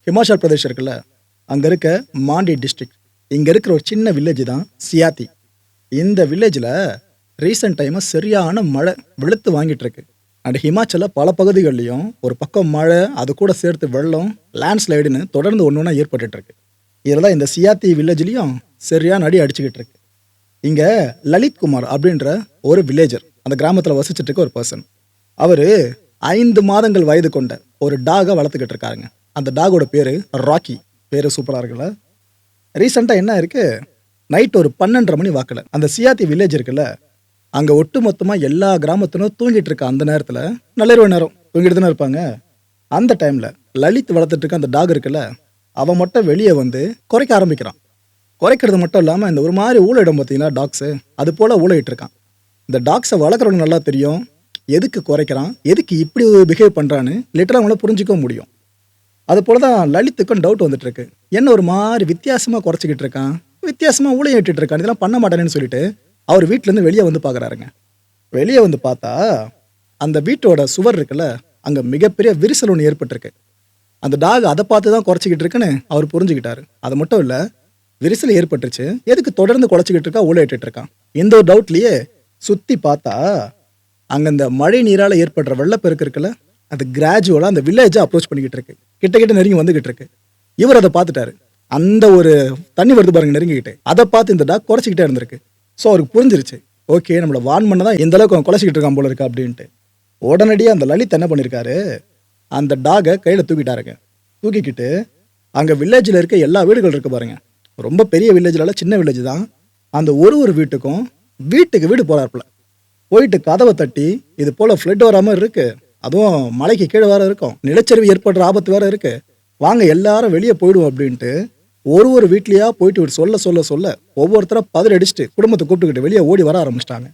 ஹிமாச்சல் பிரதேஷ் இருக்குல்ல, அங்க இருக்க மாண்டி டிஸ்ட்ரிக்ட். இங்க இருக்கிற ஒரு சின்ன வில்லேஜ் தான் சியாத்தி. இந்த வில்லேஜ்ல ரீசென்ட் டைமா சரியான மழை வெளுத்து வாங்கிட்டு இருக்கு. அண்ட் ஹிமாச்சல்ல பல பகுதிகள்லயும் ஒரு பக்கம் மழை, அது கூட சேர்த்து வெள்ளம், லேண்ட்ஸ்லைடுன்னு தொடர்ந்து ஒண்ணா ஏற்பட்டுட்டு இருக்கு. இதெல்லாம் இந்த சியாத்தி வில்லேஜ்லயும் சரியான அடி அடிச்சுக்கிட்டு இருக்கு. இங்க லலித் குமார் அப்படின்ற ஒரு வில்லேஜர் அந்த கிராமத்துல வசிச்சுட்டு இருக்க ஒரு பர்சன். அவரு 5 மாதங்கள் வயது கொண்ட ஒரு டாகை வளர்த்துக்கிட்டு இருக்காருங்க. அந்த டாகோட பேரு ராக்கி. பேரு சூப்பரா இருக்குல்ல. ரீசெண்டா என்ன இருக்கு, நைட் ஒரு 12:30 மணி வாக்குல அந்த சியாத்தி வில்லேஜ் இருக்குல்ல, அங்க ஒட்டுமொத்தமா எல்லா கிராமத்தினரும் தூங்கிட்டு இருக்க அந்த நேரத்துல, நள்ளிரவு நேரம் தூங்கிட்டு தானே இருப்பாங்க. அந்த டைம்ல லலித் வளர்த்துட்டு இருக்க அந்த டாக் இருக்குல்ல, அவன் மட்டும் வெளியே வந்து குறைக்க ஆரம்பிக்கிறான். குறைக்கிறது மட்டும் இல்லாம இந்த ஒரு மாதிரி ஊழையிடும் பார்த்தீங்களா டாக்ஸு, அது போல ஊழையிட்டு இருக்கான். இந்த டாக்ஸை வளர்க்குறவனுக்கு நல்லா தெரியும் எதுக்கு குறைக்கிறான், எதுக்கு இப்படி பிஹேவ் பண்றான்னு லிட்டரா அவங்கள புரிஞ்சுக்கவும் முடியும். அது போல தான் லலித்துக்கும் டவுட் வந்துட்டு இருக்கு. என்ன ஒரு மாதிரி வித்தியாசமா குறைச்சிக்கிட்டு இருக்கான், வித்தியாசமா ஊழையிட்டு இருக்கான், இதெல்லாம் பண்ண மாட்டானேன்னு சொல்லிட்டு அவர் வீட்டிலேருந்து வெளியே வந்து பார்க்குறாருங்க. வெளியே வந்து பார்த்தா அந்த வீட்டோட சுவர் இருக்குல்ல, அங்கே மிகப்பெரிய விரிசல் ஒன்று ஏற்பட்டிருக்கு. அந்த டாக் அதை பார்த்து தான் குறைச்சிக்கிட்டு இருக்குன்னு அவர் புரிஞ்சுக்கிட்டாரு. அது மட்டும் இல்லை, விரிசல் ஏற்பட்டுருச்சு, எதுக்கு தொடர்ந்து குறைச்சிக்கிட்டு இருக்கா, ஊழையிட்டு இருக்கான், இந்த ஒரு டவுட்லேயே சுற்றி பார்த்தா அங்கே இந்த மழை நீரால் ஏற்படுற வெள்ளப்பெருக்கு இருக்குல்ல, அது கிராஜுவலாக அந்த வில்லேஜை அப்ரோச் பண்ணிக்கிட்டு இருக்கு, கிட்ட கிட்ட நெருங்கி வந்துகிட்டு இருக்கு. இவர் அதை பார்த்துட்டாரு. அந்த ஒரு தண்ணி வருது பாருங்க நெருங்கிக்கிட்டு, அதை பார்த்து இந்த டாக் குறைச்சிக்கிட்டே இருந்திருக்கு. ஸோ அவருக்கு புரிஞ்சிருச்சு, ஓகே நம்மளை வார்ன் பண்ண தான் இந்த அளவுக்கு அவன் குறைச்சிக்கிட்டு இருக்கான் போல இருக்கு அப்படின்ட்டு. உடனடியாக அந்த லலித் என்ன பண்ணியிருக்காரு, அந்த டாகை கையில் தூக்கிட்டாருங்க. தூக்கிக்கிட்டு அங்கே வில்லேஜில் இருக்க எல்லா வீடுகள் இருக்கு பாருங்க, ரொம்ப பெரிய வில்லேஜ்ல சின்ன வில்லேஜ் தான், அந்த ஒரு வீட்டுக்கும் வீட்டுக்கு வீடு போறாப்புல. போயிட்டு கதவை தட்டி, இது போல ஃப்ளட் வர மாதிரி இருக்கு, அதுவும் மலைக்கு கீழே வேற இருக்கும், நிலச்சரிவு ஏற்படுற ஆபத்து வேற இருக்கு, வாங்க எல்லாரும் வெளியே போயிடுவோம் அப்படின்ட்டு ஒரு வீட்லயா போயிட்டு சொல்ல சொல்ல சொல்ல ஒவ்வொருத்தரா பதறி அடிச்சுட்டு குடும்பத்தை கூப்பிட்டுக்கிட்டு வெளியே ஓடி வர ஆரம்பிச்சிட்டாங்க.